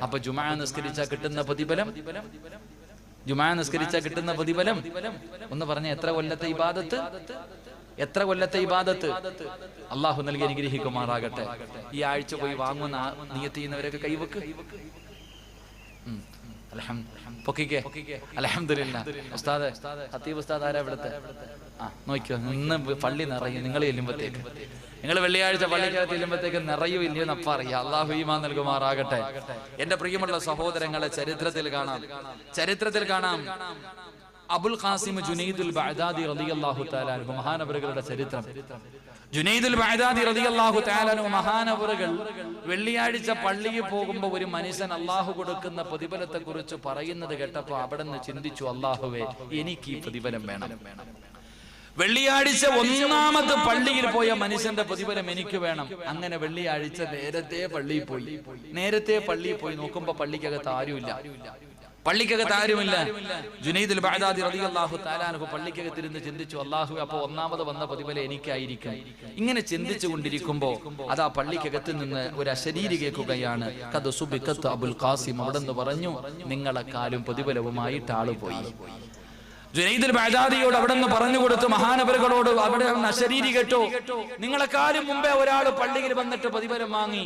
അപ്പൊ ജുമാ നിസ്കരിച്ചാൽ കിട്ടുന്ന പ്രതിഫലം, ജുമാ നിസ്കരിച്ചാൽ കിട്ടുന്ന പ്രതിഫലം ഒന്ന് പറഞ്ഞ എത്ര കൊല്ലത്തെ ഇബാദത്ത്, എത്ര കൊല്ലത്തെ ഇബാദത്ത്. അള്ളാഹു നൽകി അനുഗ്രഹിക്കുമാറാകട്ടെ. ഈ ആഴ്ച പോയി വാങ്ങുന്ന നിയത്ത് ചെയ്യുന്നവരൊക്കെ കൈവക്ക്. പൊക്കിക്കേ. അൽഹംദുലില്ലാഹ്. ഉസ്താദ് ഖത്തീബ് ഉസ്താദ് ആരാ ഇവിടുത്തെ? നോക്കിയോ, ഇന്ന് പള്ളി നിറയും. നിങ്ങൾ ചെല്ലുമ്പോഴത്തേക്ക്, നിങ്ങൾ വെള്ളിയാഴ്ച പള്ളിക്കകത്ത് ചെല്ലുമ്പോഴത്തേക്ക് നിറയോ ഇല്ലയോ എന്നപ്പ അറിയാം. അള്ളാഹു ഈമാൻ നൽകുമാറാകട്ടെ. എന്റെ പ്രിയമുള്ള സഹോദരങ്ങളെ, ചരിത്രത്തിൽ കാണാം അബുൽ ഖാസിം ജുനൈദുൽ ബഅദാദി റളിയല്ലാഹു തആല അൻഹു മഹാനവറുകളുടെ ചരിത്രം. ജുനൈദുൽ ബഅദാദി റളിയല്ലാഹു തആല അൻഹു മഹാനവറുകൾ വെള്ളിയാഴ്ച പള്ളിയിൽ പോകുമ്പോൾ ഒരു മനുഷ്യൻ അള്ളാഹു കൊടുക്കുന്ന പ്രതിഫലത്തെ കുറിച്ച് പറയുന്നത് കേട്ടപ്പോൾ അവിടെ നിന്ന് ചിന്തിച്ചു, അള്ളാഹുവേ എനിക്ക് ഈ പ്രതിഫലം വേണം. വെള്ളിയാഴ്ച ഒന്നാമത് പള്ളിയിൽ പോയ മനുഷ്യന്റെ പ്രതിഫലം എനിക്ക് വേണം. അങ്ങനെ വെള്ളിയാഴ്ച നേരത്തെ പള്ളിയിൽ പോയി നോക്കുമ്പോ പള്ളിക്കകത്ത് ആരുമില്ല. ജുനൈദുൽ ബഅദാദി റളിയല്ലാഹു തആല അൻഹു പള്ളിക്കകത്തിരുന്ന് ചിന്തിച്ചു, അല്ലാഹു അപ്പോൾ ഒന്നാമത് വന്ന പ്രതിഫലം എനിക്കായിരിക്കും. ഇങ്ങനെ ചിന്തിച്ചു കൊണ്ടിരിക്കുമ്പോ അതാ പള്ളിക്കകത്ത് നിന്ന് ഒരു അശരീരി കേൾക്കുകയാണ്, ഖദ് സുബിഖത്ത് അബുൽ ഖാസിം. അവിടെ നിന്ന് പറഞ്ഞു, നിങ്ങളെക്കാളും പ്രതിഫലവുമായിട്ട് ആള് പോയി. ജുനൈദുൽ ബഅദാദിയോട് അവിടെ നിന്ന് പറഞ്ഞു കൊടുത്തു, മഹാനവറുകളോട് അവിടെ അശരീരി കേട്ടോ, നിങ്ങളെക്കാളും മുമ്പേ ഒരാൾ പള്ളിയിൽ വന്നിട്ട് പ്രതിഫലം വാങ്ങി.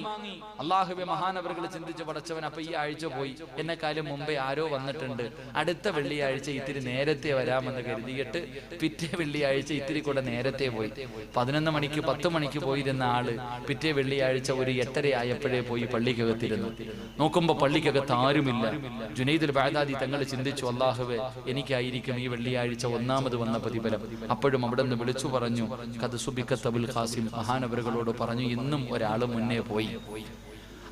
അല്ലാഹുവേ, മഹാനവറുകൾ ചിന്തിച്ചു, പടച്ചവൻ അപ്പൊ ഈ ആഴ്ച പോയി, എന്നെക്കാളും മുമ്പേ ആരോ വന്നിട്ടുണ്ട്, അടുത്ത വെള്ളിയാഴ്ച ഇത്തിരി നേരത്തെ വരാമെന്ന് കരുതിയിട്ട് പിറ്റേ വെള്ളിയാഴ്ച ഇത്തിരി കൂടെ നേരത്തെ പോയി. 11 മണിക്ക് 10 മണിക്ക് പോയിരുന്ന ആള് പിറ്റേ വെള്ളിയാഴ്ച ഒരു 8:30 ആയപ്പോഴേ പോയി പള്ളിക്കകത്തിരുന്നു. നോക്കുമ്പോ പള്ളിക്കകത്ത് ആരുമില്ല. ജുനൈദുൽ ബഅദാദി തങ്ങൾ ചിന്തിച്ചു, അല്ലാഹുവേ, എനിക്കായിരിക്കും ഈ വെള്ളിയാഴ്ച ഒന്നാമത് വന്ന പ്രതിഫലം. അപ്പോഴും അവിടെ നിന്ന് വിളിച്ചു പറഞ്ഞു, ഖദ് സുബിഖത്ത് അബുൽ ഖാസിം. മഹാനവറുകളോട് പറഞ്ഞു, ഇന്നും ഒരാൾ മുന്നേ പോയി.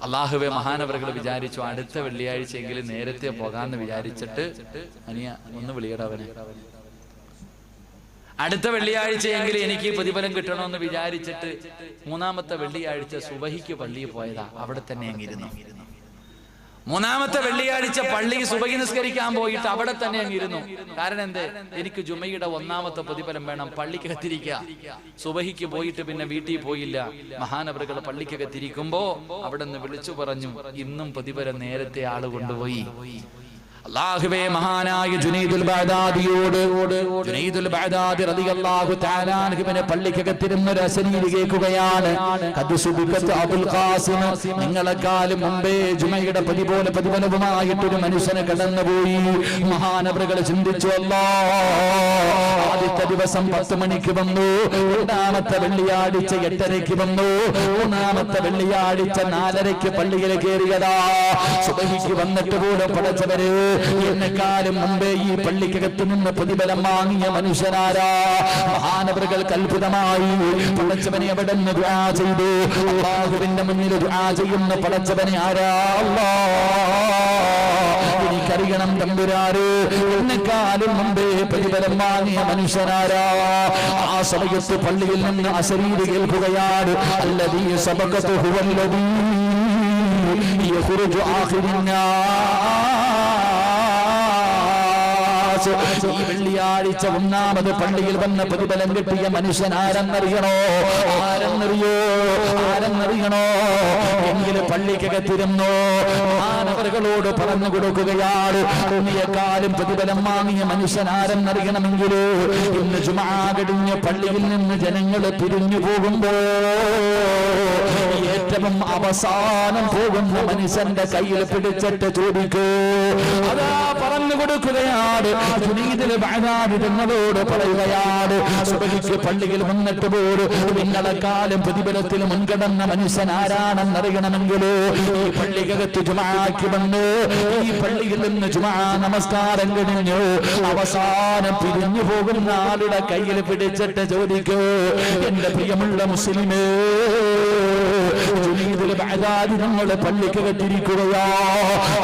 അല്ലാഹുവേ, മഹാനവറുകൾ വിചാരിച്ചു അടുത്ത വെള്ളിയാഴ്ചയെങ്കിലും നേരത്തെ പോകാന്ന് വിചാരിച്ചിട്ട്, അനിയ ഒന്ന് വിളിയടവനെ, അടുത്ത വെള്ളിയാഴ്ചയെങ്കിലും എനിക്ക് പ്രതിഫലം കിട്ടണമെന്ന് വിചാരിച്ചിട്ട് 3-ാമത്തെ വെള്ളിയാഴ്ച സുബഹിക്ക് പള്ളിയിൽ പോയതാ. അവിടെ തന്നെ അങ്ങിരുന്നു. 3-ാമത്തെ വെള്ളിയാഴ്ച പള്ളി സുബഹി നിസ്കരിക്കാൻ പോയിട്ട് അവിടെ തന്നെ അങ്ങിരുന്നു. കാരണം എന്തേ? എനിക്ക് ജുമയുടെ 1-ാമത്തെ പ്രതിഫലം വേണം. പള്ളിക്കകത്തിരിക്കുക. സുബഹിക്ക് പോയിട്ട് പിന്നെ വീട്ടിൽ പോയില്ല. മഹാനവറുകൾ പള്ളിക്കകത്തിരിക്കുമ്പോ അവിടെ നിന്ന് വിളിച്ചു പറഞ്ഞു, ഇന്നും പ്രതിഫലം നേരത്തെ ആള് കൊണ്ടുപോയി. അല്ലാഹുവേ, മഹാനായ ജുനൈദുൽ ബഅദാദിയോട് ജുനൈദുൽ ബഅദാദി റളിയല്ലാഹു തആല അൻഹുവിനെ പള്ളിക്കകത്തിരുന്ന് ഒരു അശരീരി കേൾക്കുകയാണ്, ഖദ് സുബിഖത്ത് അബുൽ ഖാസിം. നിങ്ങളെക്കാളും മുമ്പേ ജുമയുടെ പ്രതിഫലവുമായിട്ടൊരു മനുഷ്യനെ കടന്നുപോയി. മഹാനവറുകൾ ചിന്തിച്ചു, ആദ്യത്തെ ദിവസം 10 മണിക്ക് വന്നു, 2-ാമത്തെ വെള്ളിയാഴ്ച 8:30 വന്നു, 3-ാമത്തെ വെള്ളിയാഴ്ച 4:30 പള്ളിയിൽ കയറിയതാ. സുബഹിക്ക് വന്നിട്ട് പോലും പടച്ചവരെ, എന്നെക്കാളും മുമ്പേ ഈ പള്ളിക്കകത്ത് നിന്ന് പ്രതിഫലം വാങ്ങിയ മനുഷ്യനാരാ? മഹാനവറുകൾക്ക് അത്ഭുതമായി. പടച്ചവനെ അവിടെ നിന്ന് ദുആ ചെയ്തു. അല്ലാഹുവിന്റെ മുന്നിൽ ദുആ ചെയ്യുന്ന പടച്ചവനെ ആരാ? എനിക്കറിയണം തമ്പുരാരെ, എന്നെക്കാളും മുമ്പേ പ്രതിഫലം വാങ്ങിയ മനുഷ്യനാരാ? ആ സമയത്ത് പള്ളിയിൽ നിന്ന് അശരീരി കേൾക്കുകയാണ്, അല്ലദീ സബഖതുഹു വല്ലദീ യഖ്റുജു ഈ വെള്ളിയാഴ്ച 1-ാമത് പള്ളിയിൽ വന്ന പ്രതിഫലം കിട്ടിയ മനുഷ്യൻ ആരെന്നറിയണോ? എങ്കിലും പള്ളിക്കകത്തിരുന്നോ മഹാനവറുകളോട് പറഞ്ഞു കൊടുക്കുകയാണ്, ഉണ്ണിയെക്കാളും പ്രതിഫലം വാങ്ങിയ മനുഷ്യൻ ആരെന്നറിയണമെങ്കിലോ ഇന്ന് ജുമാ കഴിഞ്ഞ് പള്ളിയിൽ നിന്ന് ജനങ്ങൾ പിരിഞ്ഞു പോകുമ്പോ ഏറ്റവും അവസാനം പോകുന്ന മനുഷ്യന്റെ കയ്യിൽ പിടിച്ചിട്ട് ചോദിക്കൂ. അതാ പറഞ്ഞു കൊടുക്കുകയാണ്. ജുനൈദുൽ ബഅദാദി തങ്ങളോട് പറയുകയാണ്, സുബഹിക്ക് പള്ളിയിൽ വന്നിട്ട് പോലും നിങ്ങളെക്കാളും പ്രതിഫലത്തിൽ മുൻകടന്ന മനുഷ്യൻ ആരാണെന്നറിയണമെങ്കിലോ ഈ പള്ളിക്കകത്ത് ജുമാക്ക് വന്നു, ഈ പള്ളിയിൽ നിന്ന് ജുമാ നമസ്കാരം കഴിഞ്ഞു അവസാനം പിരിഞ്ഞു പോകുന്ന ആളുടെ കയ്യിൽ പിടിച്ചിട്ട് ചോദിക്കൂ, എന്റെ പ്രിയമുള്ള മുസ്ലിമേ, ജുനൈദുൽ ബഅദാദി തങ്ങൾ പള്ളിക്കകത്തിരിക്കുകയാ.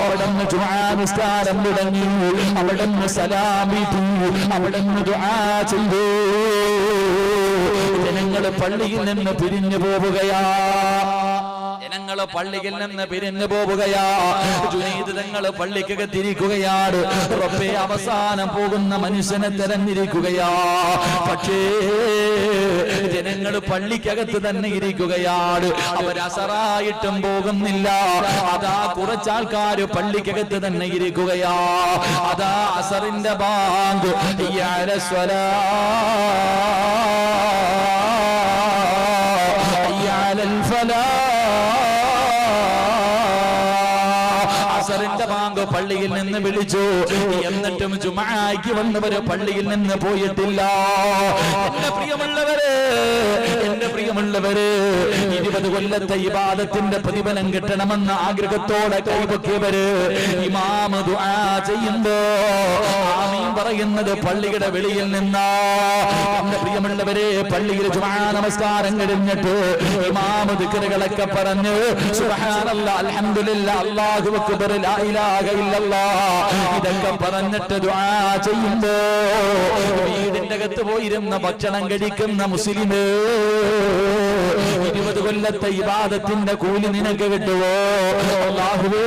അവിടെ നിന്ന് ജുമാ നിസ്കാരം തുടങ്ങി, അവിടെ നിന്ന് സലാം വീട്ടി, അവിടെ നിന്ന് ദുആ ചെയ്തു. ജനങ്ങൾ പള്ളിയിൽ നിന്ന് പിരിഞ്ഞു പോവുകയാ. ജനങ്ങള് പള്ളിയിൽ നിന്ന് പിരിഞ്ഞു പോവുകയാ. ജുനൈദ് തങ്ങൾ പള്ളിക്കകത്തിരിക്കുകയാണ്. റബ്ബേ, അവസാനം പോകുന്ന മനുഷ്യനെ തെരഞ്ഞിരിക്കുകയാ. പക്ഷേ ജനങ്ങൾ പള്ളിക്കകത്ത് തന്നെ ഇരിക്കുകയാണ്. അവരസറായിട്ടും പോകുന്നില്ല. അതാ കുറച്ചാൾക്കാര് പള്ളിക്കകത്ത് തന്നെ ഇരിക്കുകയാ. അതാ അസറിന്റെ ബാങ്ക് അസറിന്റെ ബാങ്ക് പള്ളിയിൽ നിന്ന് വിളിച്ചു. എന്നിട്ടും ജുമുഅയ്ക്ക് വന്നവര് പള്ളിയിൽ നിന്ന് പോയിട്ടില്ല. എന്റെ പ്രിയമുള്ളവര് 20 കൊല്ലത്തെ ഇബാദത്തിന്റെ പ്രതിഫലം കിട്ടണമെന്ന ആഗ്രഹത്തോടെ കൈപൊക്കിയവര് ഇമാം ദുആ ചെയ്യുമ്പോ ആമീൻ പറയുന്നത് പള്ളിയുടെ വെളിയിൽ നിന്നാ. എന്റെ പ്രിയമുള്ളവരെ, പള്ളിയിൽ ജുമുഅ നമസ്കാരം കഴിഞ്ഞിട്ട് ഇമാം ദിക്റുകളൊക്കെ പറഞ്ഞു സുബ്ഹാനല്ലാഹ്, അൽഹംദുലില്ലാഹ്, അല്ലാഹു അക്ബർ, ലാ ഇലാഹ ഇല്ലല്ലാഹ് ഇതൊക്കെ പറഞ്ഞിട്ട് ദുആ ചെയ്യുമ്പോ വീടിന്റെ അകത്ത് പോയിരുന്ന ഭക്ഷണം കഴിക്കുന്ന മുസ്ലിമേ, 20 കൊല്ലത്തെ ഇബാദത്തിന്റെ കൂലി നിനക്ക് കിട്ടുവോ? അല്ലാഹുവേ,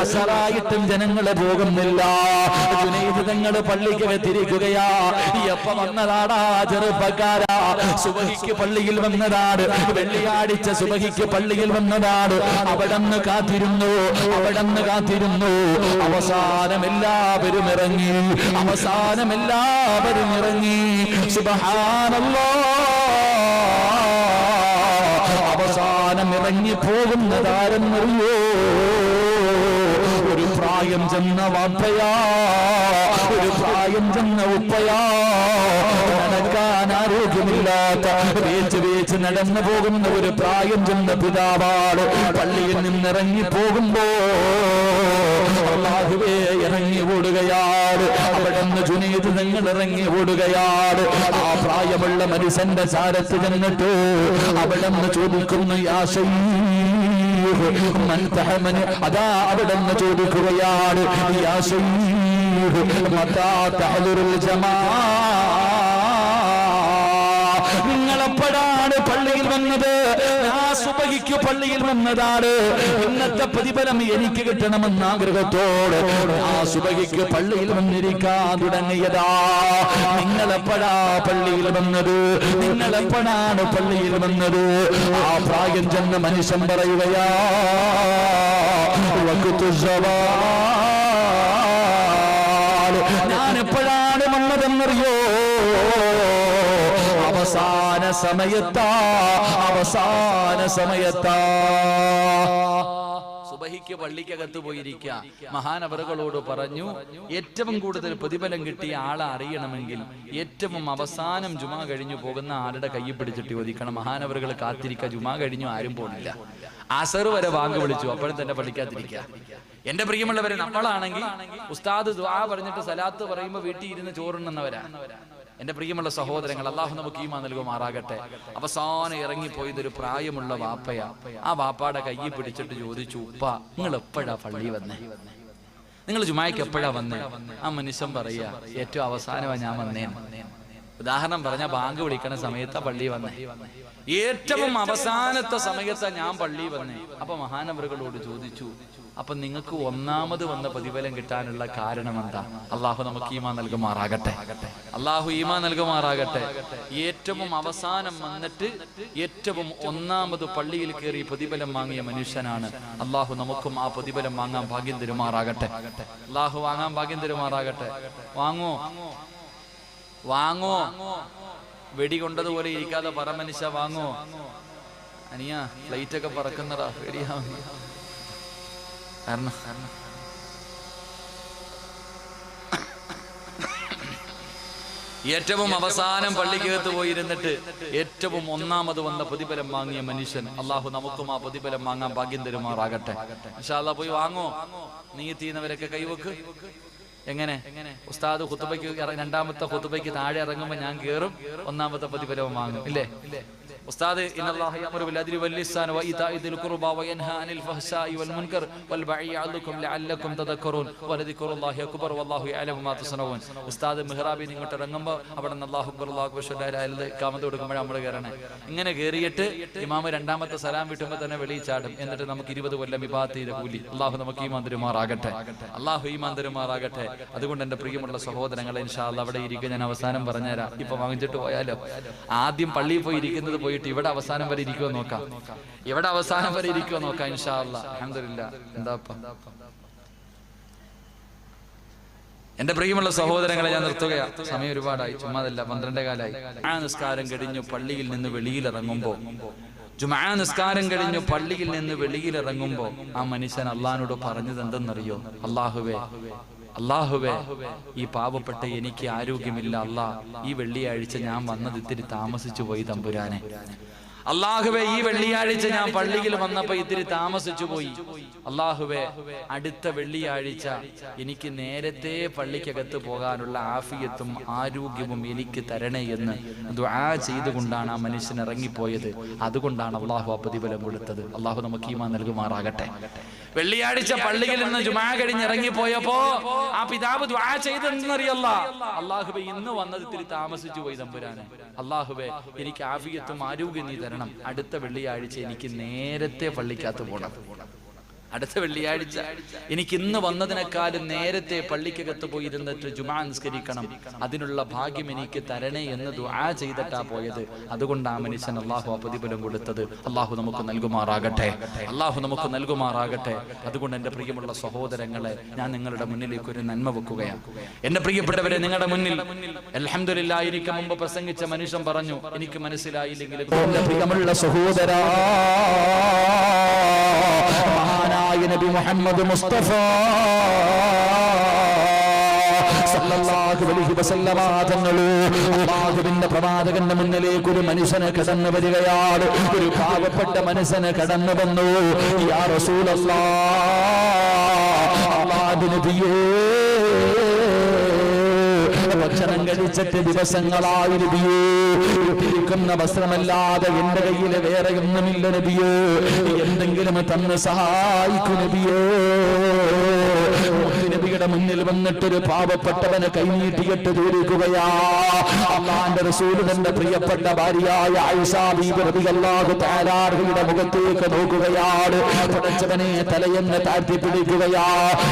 അസറായിട്ടും ജനങ്ങളെ പോകുന്നില്ല. ജുനൈദ് തങ്ങൾ പള്ളിക്കകത്തിരിക്കുകയാ. എപ്പ വന്നതാടാ ചെറുപ്പക്കാരാ? സുബഹിക്ക് പള്ളിയിൽ വന്നതാണ്. വെള്ളിയാഴ്ച സുബഹിക്ക് പള്ളിയിൽ വന്നതാണ്. അവിടന്ന് കാത്തിരുന്നു. അവസാനം എല്ലാവരും ഇറങ്ങി. സുബ്ഹാനല്ലാഹ്, അവസാനം ഇറങ്ങി പോകുന്നതാരെന്നറിയോ? ഒരു പ്രായം ചെന്ന വാപ്പയാ, ഒരു പ്രായം ചെന്ന ഉപ്പയാ. നടക്കാൻ ആരോഗ്യമില്ലാത്ത വേച്ച് നടന്നു പോകുന്ന ഒരു പ്രായം ചെന്ന പിതാവാണ്. പള്ളിയിൽ നിന്നിറങ്ങി പോകുമ്പോ അല്ലാഹുവേ, ഇറങ്ങി ഓടുകയാണ്. അവിടെ നിന്ന് ജുനൈദ് തങ്ങൾ ഇറങ്ങി ഓടുകയാണ്. ആ പ്രായമുള്ള മനുഷ്യന്റെ ചാരത്ത് ചെന്നിട്ട് അവിടെ നിന്ന് ചോദിക്കുന്നു, യാ ശൈഖ് മൻ തഹമനി. അതാ അവിടെ നിന്ന് ചോദിക്കുകയാണ്, യാ ശൈഖ് മതാ തഹ്ദുറുൽ ജമാഅ. നിങ്ങളെപ്പോഴാണ് പള്ളിയിൽ വന്നത്? ഞാൻ സുബഹിക്ക് പള്ളിയിൽ വന്നതാണ്. ഇന്നത്തെ പ്രതിഫലം എനിക്ക് കിട്ടണമെന്ന ആഗ്രഹത്തോടെ ആ സുബഹിക്ക് പള്ളിയിൽ വന്നിരിക്കാൻ തുടങ്ങിയതാ. നിങ്ങളെപ്പോഴാ പള്ളിയിൽ വന്നത്? നിങ്ങളെപ്പോഴാണ് പള്ളിയിൽ വന്നത്? ആ പ്രായം ചെന്ന മനുഷ്യൻ പറയുകയാ, ഞാൻ എപ്പോഴാണ് വന്നതെന്നറിയോ? അവസാന സമയത്താ. സുബഹിക്ക് പള്ളിക്കകത്ത് പോയിരിക്കുക. മഹാനവറുകളോട് പറഞ്ഞു, ഏറ്റവും കൂടുതൽ പ്രതിഫലം കിട്ടിയ ആളെ അറിയണമെങ്കിൽ ഏറ്റവും അവസാനം ജുമാ കഴിഞ്ഞു പോകുന്ന ആളുടെ കൈ പിടിച്ചിട്ട് ചോദിക്കണം. മഹാനവറുകൾ കാത്തിരിക്കുക. ജുമാ കഴിഞ്ഞു ആരും പോണില്ല. അസർ വരെ വാങ്ങ് വിളിച്ചു, അപ്പോഴും തന്നെ പഠിക്കാതിരിക്കുക. എന്റെ പ്രിയമുള്ളവരെ, നമ്മളാണെങ്കിൽ ഉസ്താദ് ദുആ പറഞ്ഞിട്ട് സലാത്ത് പറയുമ്പോ വീട്ടിൽ ഇരുന്ന് ചോറുണ്ണുന്നവരാ. എന്റെ പ്രിയമുള്ള സഹോദരങ്ങൾ, അള്ളാഹു നമുക്ക് ഈമാൻ നൽകുമാറാകട്ടെ. അവസാനം ഇറങ്ങിപ്പോയതൊരു പ്രായമുള്ള വാപ്പയാ. ആ വാപ്പാടെ കൈ പിടിച്ചിട്ട് ചോദിച്ചു, ഉപ്പ, നിങ്ങൾ എപ്പോഴാ പള്ളി വന്നേ? നിങ്ങൾ ജുമായ്ക്ക് എപ്പോഴാ വന്നേ? ആ മനുഷ്യൻ പറയാ, ഏറ്റവും അവസാനമാണ് ഞാൻ വന്നേ. ഉദാഹരണം പറഞ്ഞ ബാങ്ക് വിളിക്കണ സമയത്താ പള്ളി വന്നേ. ഏറ്റവും അവസാനത്തെ സമയത്താ ഞാൻ പള്ളി വന്നേ. അപ്പൊ മഹാനവറുകളോട് ചോദിച്ചു, അപ്പൊ നിങ്ങൾക്ക് ഒന്നാമത് വന്ന പ്രതിഫലം കിട്ടാനുള്ള കാരണം എന്താ? അള്ളാഹു നമുക്ക് ഈമാൻ നൽകുമാറാകട്ടെ. ഏറ്റവും അവസാനം വന്നിട്ട് ഏറ്റവും ഒന്നാമത് പള്ളിയിൽ കയറി പ്രതിഫലം വാങ്ങിയ മനുഷ്യനാണ്. അള്ളാഹു നമുക്കും ആ പ്രതിഫലം വാങ്ങാൻ ഭാഗ്യം തരുമാറാകട്ടെ. വാങ്ങോ വെടി കൊണ്ടതുപോലെ ഇരിക്കാതെ പറ മനുഷ്യ, വാങ്ങോ. അനിയ ഫ്ലൈറ്റ് ഒക്കെ പറക്കുന്നതാ, പേടിയാ. കാരണം ഏറ്റവും അവസാനം പള്ളിക്കകത്ത് പോയിരുന്നിട്ട് ഏറ്റവും ഒന്നാമത് വന്ന പ്രതിഫലം വാങ്ങിയ മനുഷ്യൻ. അള്ളാഹു നമുക്കും ആ പ്രതിഫലം വാങ്ങാൻ ഭാഗ്യം തരുമാറാകട്ടെ. ഇൻഷാ അല്ലാഹ് പോയി വാങ്ങോ. നീയത്ത് ചെയ്യുന്നവരൊക്കെ കൈവക്ക്. എങ്ങനെ ഉസ്താദ് ഖുതുബയ്ക്ക് രണ്ടാമത്തെ ഖുതുബയ്ക്ക് താഴെ ഇറങ്ങുമ്പോ ഞാൻ കേറും, ഒന്നാമത്തെ പ്രതിഫലവും വാങ്ങും, ഇല്ലേ? ഉസ്താദ് ഇന്നല്ലാഹ യഅ്മുറു ബിൽ അദ്ലി വൽ ഇഹ്സാനി വഇതാഇ ദിൽ ഖുർബാ വയൻഹാ അനിൽ ഫഹ്ശാഇ വൽ മുൻകർ വൽ ബഈ യഅദുകും ലഅല്ലകും തദക്കറൂൻ വലദിക്റുല്ലാഹി അക്ബർ വല്ലാഹു യഅലമു മാ തസ്നഊൻ. ഉസ്താദ് മിഹ്റാബിൽ ഇങ്ങോട്ട് ഇറങ്ങുമ്പോൾ അവിടെ നിന്ന് അല്ലാഹു അക്ബർ അല്ലാഹു അക്ബർ ഷഹദാ ഇഖാമത്ത് കൊടുക്കുമ്പോൾ നമ്മൾ കയറണേ. ഇങ്ങനെ കയറിയിട്ട് ഇമാം രണ്ടാമത്തെ സലാം വിട്ടുമ്പോൾ തന്നെ വെളിയിൽ ചാടും. എന്നിട്ട് നമുക്ക് 20 കൊല്ലം ഇബാദത്ത് ചെയ്ത കൂലി. അല്ലാഹു നമുക്ക് ഈമാൻ തരുമാറാകട്ടെ. അല്ലാഹു ഈമാൻ തരുമാറാകട്ടെ. അതുകൊണ്ട് എന്റെ പ്രിയമുള്ള സഹോദരങ്ങളെ, ഇൻഷാ അല്ലാഹ് അവിടെ ഇരിക്കുക. ഞാൻ അവസാനം പറഞ്ഞുതരാം. ഇപ്പൊ വാങ്ങിച്ചിട്ട് പോയാലോ? ആദ്യം പള്ളിയിൽ പോയി ഇരിക്കുന്നത് പോയിട്ട് ഇവിടെ അവസാനം വരെ ഇരിക്കുമോ നോക്കാം. ഇവിടെ അവസാനം വരെ ഇരിക്കുമോ നോക്കാം ഇൻഷാ അല്ലാഹ്. അൽഹംദുലില്ലാഹ്. എന്താപ്പാ എന്റെ പ്രിയമുള്ള സഹോദരങ്ങളെ, ഞാൻ നിർത്തുകയാണ്. സമയം ഒരുപാടായി. ചുമ്മാതല്ല, 12:15 ആ നിസ്കാരം കഴിഞ്ഞു പള്ളിയിൽ നിന്ന് വെളിയിലിറങ്ങുമ്പോ ജുമാ നിസ്കാരം കഴിഞ്ഞു പള്ളിയിൽ നിന്ന് വെളിയിലിറങ്ങുമ്പോ ആ മനുഷ്യൻ അള്ളാഹിനോട് പറഞ്ഞത് എന്തെന്നറിയോ? അല്ലാഹുവേ, ഈ പാവപ്പെട്ട എനിക്ക് ആരോഗ്യമില്ല അല്ലാ, ഈ വെള്ളിയാഴ്ച ഞാൻ വന്നത് ഇത്തിരി താമസിച്ചു പോയി തമ്പുരാനെ. അല്ലാഹുവേ, ഈ വെള്ളിയാഴ്ച ഞാൻ പള്ളിയിൽ വന്നപ്പോ ഇത്തിരി താമസിച്ചു പോയി. അല്ലാഹുവേ, അടുത്ത വെള്ളിയാഴ്ച എനിക്ക് നേരത്തെ പള്ളിക്കകത്ത് പോകാനുള്ള ആഫിയത്തും ആരോഗ്യവും എനിക്ക് തരണേ എന്ന് ദുആ ചെയ്തുകൊണ്ടാണ് ആ മനുഷ്യൻ ഇറങ്ങിപ്പോയത്. അതുകൊണ്ടാണ് അല്ലാഹു ആ പ്രതിഫലം കൊടുത്തത്. അല്ലാഹു നമുക്ക് ഈമാൻ നൽകുമാറാകട്ടെ. വെള്ളിയാഴ്ച പള്ളിയിൽ നിന്ന് ജുമാ കഴിഞ്ഞ് ഇറങ്ങിപ്പോയപ്പോ ആ പിതാവ് ദുആ ചെയ്തെന്നറിയല്ല, അല്ലാഹുവേ, ഇന്ന് വന്നത് ഇത്തിരി താമസിച്ചു പോയി തമ്പുരാനെ. അല്ലാഹുവേ, എനിക്ക് ആഫിയത്തും ആരോഗ്യം നീ തരണം. അടുത്ത വെള്ളിയാഴ്ച എനിക്ക് നേരത്തെ പള്ളിക്കകത്ത് പോകണം. അടുത്ത വെള്ളിയാഴ്ച എനിക്ക് ഇന്ന് വന്നതിനേക്കാളും നേരത്തെ പള്ളിക്കകത്ത് പോയി ഇരുന്നിട്ട് ജുമാ നിസ്കരിക്കണം. അതിനുള്ള ഭാഗ്യം എനിക്ക് തരണേ എന്ന് ദുആ ചെയ്തിട്ടാ പോയത്. അതുകൊണ്ട് ആ മനുഷ്യൻ അല്ലാഹു പ്രതിഫലം കൊടുത്തത്. അല്ലാഹു നമുക്ക് നൽകുമാറാകട്ടെ. അല്ലാഹു നമുക്ക് നൽകുമാറാകട്ടെ. അതുകൊണ്ട് എന്റെ പ്രിയമുള്ള സഹോദരങ്ങളെ, ഞാൻ നിങ്ങളുടെ മുന്നിലേക്ക് ഒരു നന്മ വെക്കുകയാണ്. എന്റെ പ്രിയപ്പെട്ടവരെ, നിങ്ങളുടെ മുന്നിൽ അൽഹംദുലില്ലാഹ് എനിക്ക് മുമ്പ് പ്രസംഗിച്ച മനുഷ്യൻ പറഞ്ഞു, എനിക്ക് മനസ്സിലായില്ലെങ്കിൽ എന്റെ പ്രിയമുള്ള സഹോദരാ, നബി മുഹമ്മദ് മുസ്തഫ സല്ലല്ലാഹു അലൈഹി വസല്ലമ തങ്ങളെ അല്ലാഹുവിന്റെ പ്രവാചകന്റെ മുന്നിലേക്ക് ഒരു മനുഷ്യനെ കടന്നു വരികയാണ്. ഒരു പാവപ്പെട്ട മനുഷ്യനെ കടന്നു വന്നു. യാ റസൂലല്ലാഹ്, അല്ലാഹുവിന്റെ നബിയേ, ഭക്ഷണം കഴിച്ചിട്ട് ദിവസങ്ങളായി നബിയേ, ഇട്ടിരിക്കുന്ന വസ്ത്രമല്ലാതെ എന്റെ കയ്യിൽ വേറെ ഒന്നുമില്ല നബിയേ, എന്തെങ്കിലും തന്ന് സഹായിക്കു നബിയേ. നബിയുടെ മുന്നിൽ വന്നിട്ടൊരു പാവപ്പെട്ടവനെ കൈനീട്ടിയിട്ട് ചോദിക്കുകയാ. അല്ലാഹുവിന്റെ റസൂൽ തന്റെ പ്രിയപ്പെട്ട ഭാര്യയായ ആയിഷ ബീബി റളിയല്ലാഹു തആല അൻഹയുടെ മുഖത്തേക്ക് നോക്കുകയാണ്. പടച്ചവനെ തലയെന്ന് താഴ്ത്തി പിടിക്കുകയാ.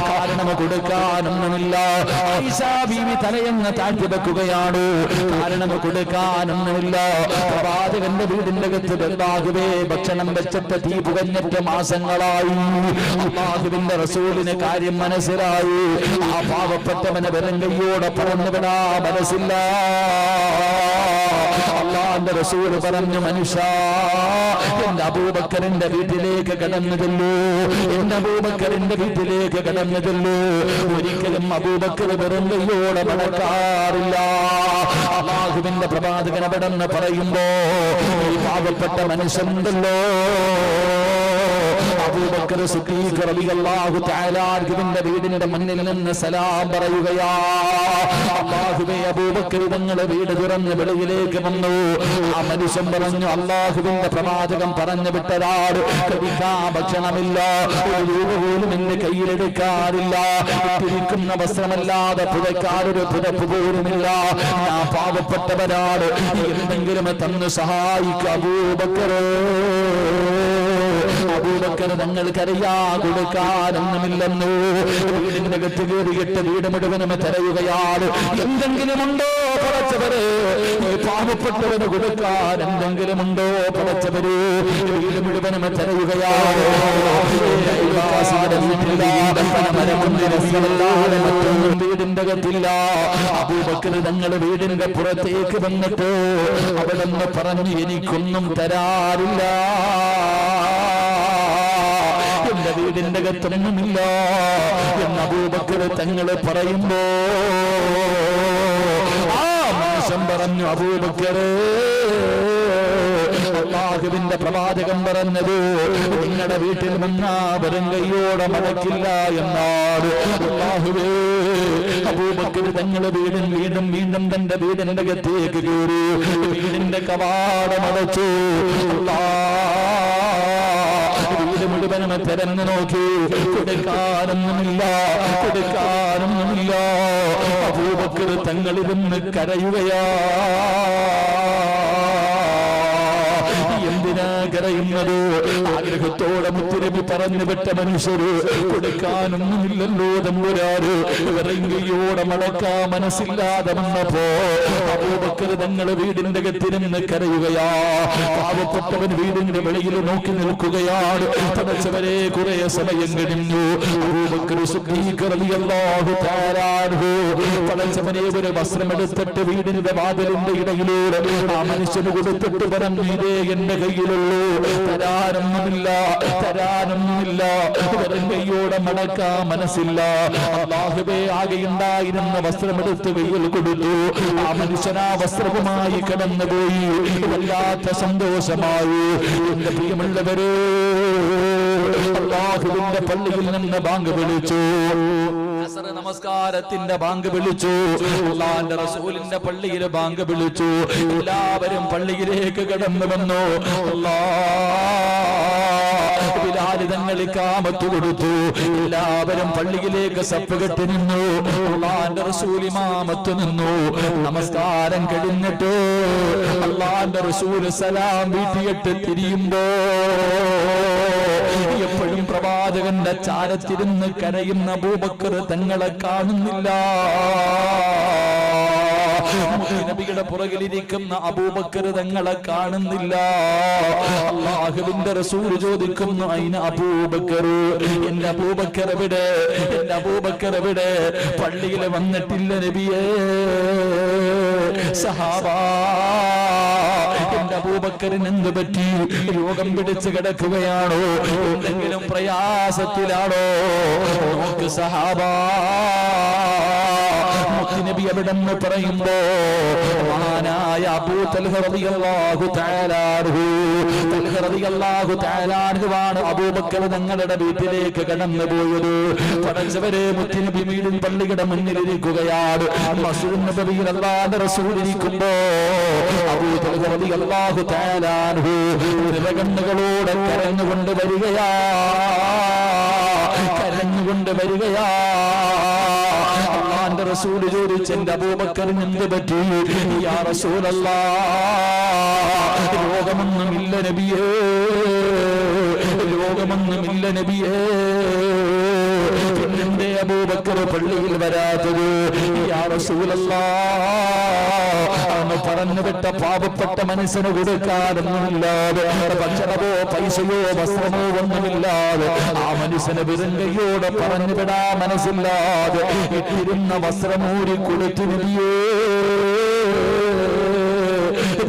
കാരണം കൊടുക്കാനൊന്നുമില്ല. ആയിഷ ബീബി തലയെന്ന് താഴ്ത്തി വെക്കുകയാണ്. കാരണം കൊടുക്കാനൊന്നുമില്ല. പ്രവാചകന്റെ വീടിന്റെ അകത്ത് അല്ലാഹുവേ, ഭക്ഷണം വെച്ചിട്ട് തീ പുകഞ്ഞിട്ട് മാസങ്ങളായി. അല്ലാഹുവിന്റെ റസൂലിന് കാര്യം മനസ്സിലായി. ആ പാവപ്പെട്ടവനെ വെറും കയ്യോടെ പറന്നുവിടാ മനസ്സില്ല. അല്ലാഹുവിന്റെ റസൂൽ പറഞ്ഞു, മനുഷ്യ, എന്റെ അബൂബക്കറിന്റെ വീട്ടിലേക്ക് കടന്നതല്ലോ, എന്റെ അബൂബക്കറിന്റെ വീട്ടിലേക്ക് കടന്നതല്ലോ. ഒരിക്കലും അബൂബക്കർ വെറും കയ്യോടെ മടക്കാറില്ല. അല്ലാഹുവിന്റെ പ്രവാചകൻ അവിടെന്ന് പറയുമ്പോ ഈ പാവപ്പെട്ട മനുഷ്യനുണ്ടല്ലോ, അബൂബക്കർ സിദ്ദീഖ് റളിയല്ലാഹു തആല അൻഹുവിന്റെ വീടിന്റെ മുന്നിൽ നിന്ന് സലാം പറയുകയാ. അല്ലാഹുവേ, അബൂബക്കർ തങ്ങളുടെ വീട് തുറന്ന് വെളിയിലേക്ക് വന്നു. ആ മനുഷ്യൻ പറഞ്ഞു, അല്ലാഹുവിന്റെ പ്രവാചകൻ പറഞ്ഞു വിട്ടതാണ്, കഴിക്കാൻ ഭക്ഷണമില്ല, ഒരു രൂപ പോലും എന്റെ കയ്യിലെടുക്കാറില്ല, ഇട്ടിരിക്കുന്ന വസ്ത്രമല്ലാതെ പുതയ്ക്കാനൊരു പുതപ്പ് പോലുമില്ല, ഞാൻ പാവപ്പെട്ടവരാണ്, എന്തെങ്കിലും തന്ന് സഹായിക്കുക അബൂബക്കറേ. അബൂബക്കർ തങ്ങൾക്കറിയാ കൊടുക്കാനൊന്നുമില്ലെന്നു. വീടിന്റെ അകത്ത് കയറിയിട്ട് വീട് മുഴുവനും തിരയുകയാണ്. എന്തെങ്കിലും ഉണ്ടോ പടച്ചവര്, പാവപ്പെട്ടവന് കൊടുക്കാൻ എന്തെങ്കിലും ഉണ്ടോ പടച്ചവര്? വീട് മുഴുവനും തിരയുകയാണ്. മറ്റൊന്നും വീടിന്റെ അകത്തില്ല. അബൂബക്കർ തങ്ങൾ വീടിന്റെ പുറത്തേക്ക് വന്നിട്ട് അവിടെ നിന്ന് പറഞ്ഞു, എനിക്കൊന്നും തരാറില്ല, എന്റെ വീടിന്റെ അകത്തൊന്നുമില്ല എന്ന് അബൂബക്കർ തങ്ങൾ പറയുമ്പോ ആ മനുഷ്യൻ പറഞ്ഞു, അബൂബക്കർ, അല്ലാഹുവിന്റെ പ്രവാചകൻ പറഞ്ഞത് നിങ്ങളുടെ വീട്ടിൽ വന്നാ വെറും കൈയോടെ മടക്കില്ല എന്നാണ്. അല്ലാഹുവേ, അബൂബക്കർ തങ്ങളെ വീണ്ടും തന്റെ വീടിന്റെ അകത്തേക്ക് കയറി വീടിന്റെ കവാടം അടച്ചു. വീട് മുഴുവനും തിരഞ്ഞു നോക്കി, കൊടുക്കാനൊന്നുമില്ല. അബൂബക്കർ തങ്ങളിരുന്ന് കരയുകയാ. എന്തിനാ കരയുന്നത്? ആഗ്രഹത്തോടെ മുത്തുനബി പറഞ്ഞു വിട്ട മനുഷ്യര് കൊടുക്കാനൊന്നുമില്ലല്ലോ തമ്പുരാര്. വിറങ്ങിയോടെ മടക്കാ മനസ്സില്ലാതെ വന്നപ്പോ അബൂബക്കർ തങ്ങൾ വീടിന്റെ അകത്തിരുന്ന് കരയുകയാ. പാവപ്പെട്ടവൻ വീടിന്റെ വെളിയിൽ നോക്കി നിൽക്കുകയാണ്. പടച്ചവരെ കുറെ സമയം കഴിഞ്ഞു. അബൂബക്കർ സിദ്ദീഖ് റളിയല്ലാഹു തആല അൻഹു പടച്ചവനെ ഒരു വസ്ത്രമെടുത്തിട്ട് വീടിന്റെ വാതിലിന്റെ ഇടയിലൂടെ ആ മനുഷ്യന് കൊടുത്തിട്ട് പറഞ്ഞു, ഇതേ എന്റെ കയ്യിലുള്ളൂ, തരാനൊന്നുമില്ല. വെറും കൈയോടെ മടക്കാ മനസ്സില്ല. അല്ലാഹുവേ, ആകെയുണ്ടായിരുന്ന വസ്ത്രമെടുത്ത് കയ്യിൽ കൊടുത്തു. ആ മനുഷ്യൻ ആ വസ്ത്രവുമായി കടന്നുപോയി. വല്ലാത്ത സന്തോഷമായി. എന്റെ പ്രിയമുള്ളവരെ, അല്ലാഹുവിന്റെ പള്ളിയിൽ നിന്ന് ബാങ്ക് വിളിച്ചു. നമസ്കാരത്തിന്റെ ബാങ്ക് വിളിച്ചു. അല്ലാഹുവിന്റെ റസൂലിന്റെ പള്ളിയിൽ ബാങ്ക് വിളിച്ചു. എല്ലാവരും പള്ളിയിലേക്ക് കടന്നു വന്നു. ബിലാൽ തങ്ങൾ ഇഖാമത്ത് കൊടുത്തു. എല്ലാവരും പള്ളിയിലേക്ക് സഫ് കെട്ടി നിന്നു. അല്ലാഹുവിന്റെ റസൂൽ ഇമാമത്ത് നിന്നു. നമസ്കാരം കഴിഞ്ഞിട്ട് അല്ലാഹുവിന്റെ റസൂൽ സലാം വീട്ടിയിട്ട് തിരിയുമ്പോ എപ്പോഴും പ്രവാചകന്റെ ചാരത്തിരുന്ന് കരയുന്ന അബൂബക്കർ തങ്ങളെ കാണുന്നില്ല. നബിയുടെ പുറകിലിരിക്കുന്ന അബൂബക്കർ തങ്ങളെ കാണുന്നില്ല. അല്ലാഹുവിന്റെ റസൂൽ ചോദിക്കുന്നു, അയിന അബൂബക്കർ, എന്റെ അബൂബക്കർ എവിടെ? പള്ളിയിൽ വന്നിട്ടില്ല നബിയേ. സഹാബാ, എന്റെ അബൂബക്കറിന് എന്ത് പറ്റി? രോഗം പിടിച്ച് കിടക്കുകയാണോ? എന്തെങ്കിലും പ്രയാസത്തിലാണോ? നോക്ക് സഹാബാ, നബി അവിടെ പറയുമ്പോ മഹാനായ അബൂ തൽഹ റളിയല്ലാഹു തആല അൻഹു അബൂബക്കർ തങ്ങളുടെ വീട്ടിലേക്ക് കടന്നുപോയത്. പടച്ചവരെ, മുത്തുനബി വീടിൻ പള്ളിയുടെ മുന്നിലിരിക്കുകയാണ്. മസ്ജിദുൻ നബവിയിൽ അല്ലാഹുവിന്റെ റസൂൽ ഇരിക്കുമ്പോ അബൂ തൽഹ റളിയല്ലാഹു തആല അൻഹു നിറകണ്ണുകളോടെ കരഞ്ഞുകൊണ്ട് വരികയാ. അല്ലാഹുവിന്റെ റസൂൽ ചോദിച്ചു, എന്റെ അബൂബക്കറിന് എന്ത് പറ്റി? യാ റസൂലല്ലാഹ്, രോഗമൊന്നുമില്ല നബിയേ. പിന്നെന്തേ അബൂബക്കർ പള്ളിയിൽ വരാത്തത്? യാ റസൂലല്ലാഹ്, പറഞ്ഞു വിട്ട പാവപ്പെട്ട മനസ്സിന് കൊടുക്കാനൊന്നുമില്ലാതെ, ഭക്ഷണമോ പൈസയോ വസ്ത്രമോ ഒന്നുമില്ലാതെ, ആ മനുഷ്യനെ വെറുങ്കയോടെ പറഞ്ഞു വിടാ മനസ്സില്ലാതെ ഇട്ടിരുന്ന വസ്ത്രമൂരി കൊടുത്തു നബിയേ.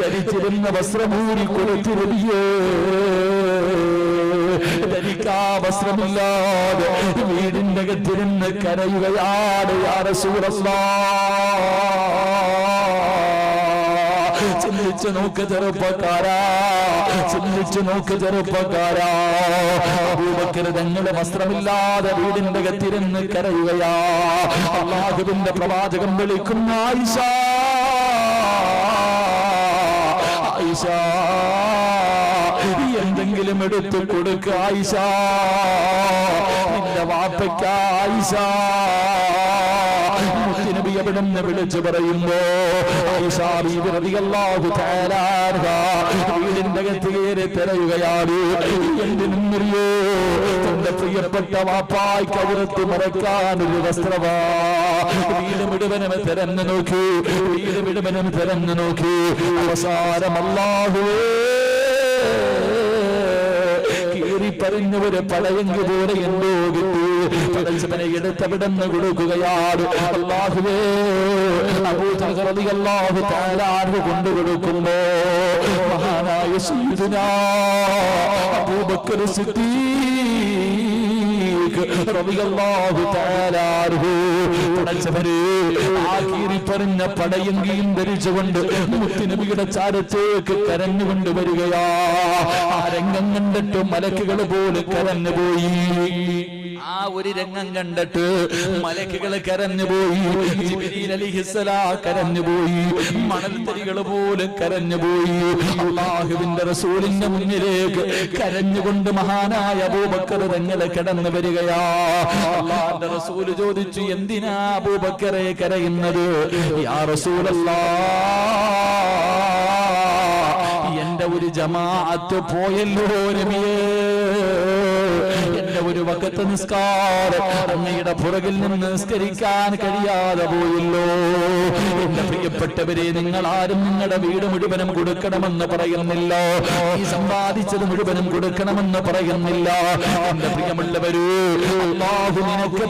ധരിച്ചിരുന്ന വസ്ത്രമൂരി കൊടുത്തു നബിയേ. ധരിക്കാ വസ്ത്രമില്ലാതെ വീടിന്റെ അകത്തിരുന്ന് കരയുകയാണ്. യാ റസൂലല്ലാഹ്, ചിന്തിച്ചു നോക്ക് ചെറുപ്പക്കാരാ. അബൂബക്കർ തങ്ങളുടെ വസ്ത്രമില്ലാതെ വീടിന്റെ അകത്തിരുന്ന് കരയുകയാ. അല്ലാഹുവിന്റെ പ്രവാചകൻ വിളിക്കുന്ന ആയിഷ, എന്തെങ്കിലും എടുത്തു കൊടുക്ക ആയിഷ, നിന്റെ വാപ്പയ്ക്ക ആയിഷ. മുത്തുനബി അവിടെ നിന്ന് വിളിച്ചു പറയുമ്പോ ആയിഷ ബീവി റളിയല്ലാഹു തആല അൻഹ വീടിന്റെ അകത്ത് കയറി തിരയുകയാണ്. എന്തിനറിയോ? തന്റെ പ്രിയപ്പെട്ട വാപ്പായ്ക്ക് അവിടുത്തെ മറക്കാനൊരു വസ്ത്രമാ. വീട് മുഴുവനും തിരഞ്ഞു നോക്കി. അവസാനം അല്ലാഹുവേ, പറഞ്ഞവര് പടയെങ്കി പോലെ എന്തോ കിട്ടി. പടച്ചവനെ എടുത്തവിടെന്ന് കൊടുക്കുകയാണ്. അല്ലാഹുവേ, അബൂ തൽഹ റളിയല്ലാഹു തആല അൻഹു കൊണ്ടുകൊടുക്കുമ്പോ മഹാനായ സയ്യിദുനാ അബൂബക്കർ സിദ്ദീഖ് സിദ്ദീഖ് റളിയല്ലാഹു തആല അൻഹു പടച്ചവരെ ആ കീറിപ്പറഞ്ഞ പടയങ്കിയും ധരിച്ചുകൊണ്ട് മുത്തുനബിയുടെ ചാരത്തേക്ക് കരഞ്ഞുകൊണ്ട് വരികയാ. ആ രംഗം കണ്ടിട്ട് മലക്കുകൾ പോലും കരഞ്ഞുപോയി. ആ ഒരു രംഗം കണ്ടിട്ട് മലക്കുകൾ കരഞ്ഞുപോയി. ജിബ്രീൽ അലൈഹിസ്സലാം കരഞ്ഞുപോയി. മണൽത്തരികൾ പോലും കരഞ്ഞുപോയി. അല്ലാഹുവിന്റെ റസൂലിന്റെ മുന്നിലേക്ക് കരഞ്ഞുകൊണ്ട് മഹാനായ അബൂബക്കർ തങ്ങളെ കടന്നു വരികയാ. അല്ലാഹുവിന്റെ റസൂൽ ചോദിച്ചു, എന്തിനാ അബൂബക്കറെ കരയുന്നത്? യാ റസൂലല്ലാഹ്, എന്റെ ഒരു ജമാഅത്ത് പോയല്ലോ നബിയേ, എന്റെ ഒരു വഖത്ത് നിസ്കാരം അങ്ങയുടെ പുറകിൽ നിന്ന് നിസ്കരിക്കാൻ കഴിയാതെ പോയല്ലോ. എന്റെ പ്രിയപ്പെട്ടവരെ, നിങ്ങൾ ആരും നിങ്ങളുടെ വീട് മുഴുവനും കൊടുക്കണമെന്ന് പറയുന്നില്ല, ഈ സമ്പാദിച്ചത് മുഴുവനും കൊടുക്കണമെന്ന് പറയുന്നില്ല. എന്റെ പ്രിയമുള്ളവരേ, അല്ലാഹു നിനക്ക്